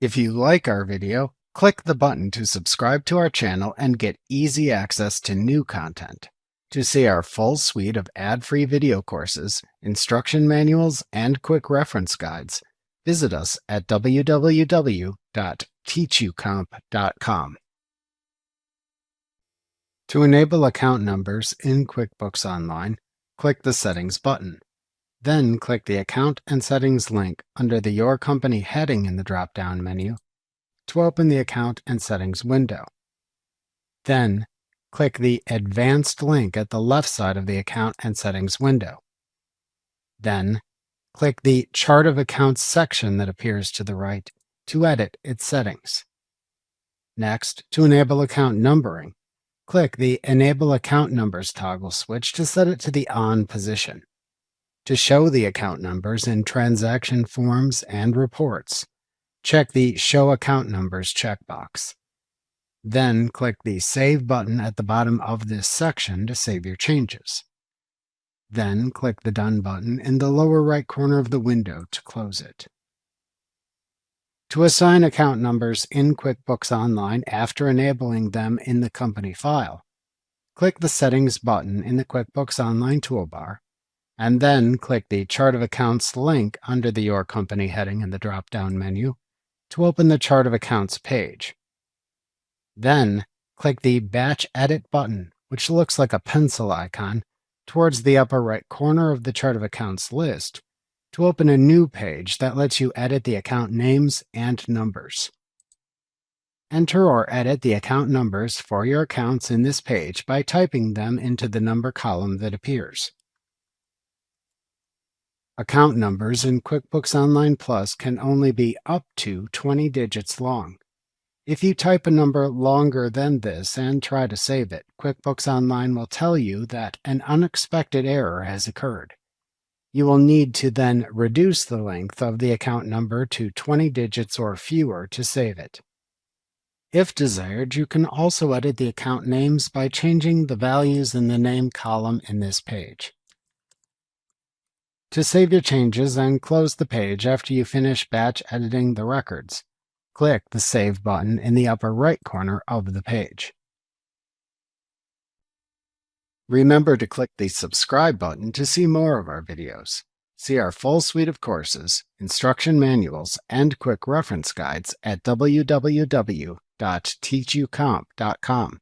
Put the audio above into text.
If you like our video, click the button to subscribe to our channel and get easy access to new content. To see our full suite of ad-free video courses, instruction manuals, and quick reference guides, visit us at www.teachucomp.com. To enable account numbers in QuickBooks Online, click the Settings button. Then click the Account and Settings link under the Your Company heading in the drop-down menu to open the Account and Settings window. Then click the Advanced link at the left side of the Account and Settings window. Then click the Chart of Accounts section that appears to the right to edit its settings. Next, to enable account numbering, click the Enable Account Numbers toggle switch to set it to the On position. To show the account numbers in transaction forms and reports, check the Show Account Numbers checkbox. Then click the Save button at the bottom of this section to save your changes. Then click the Done button in the lower right corner of the window to close it. To assign account numbers in QuickBooks Online after enabling them in the company file, click the Settings button in the QuickBooks Online toolbar, and then click the Chart of Accounts link under the Your Company heading in the drop-down menu to open the Chart of Accounts page. Then click the Batch Edit button, which looks like a pencil icon, towards the upper right corner of the Chart of Accounts list to open a new page that lets you edit the account names and numbers. Enter or edit the account numbers for your accounts in this page by typing them into the number column that appears. Account numbers in QuickBooks Online Plus can only be up to 20 digits long. If you type a number longer than this and try to save it, QuickBooks Online will tell you that an unexpected error has occurred. You will need to then reduce the length of the account number to 20 digits or fewer to save it. If desired, you can also edit the account names by changing the values in the name column in this page. To save your changes and close the page after you finish batch editing the records, click the Save button in the upper right corner of the page. Remember to click the Subscribe button to see more of our videos. See our full suite of courses, instruction manuals, and quick reference guides at www.teachucomp.com.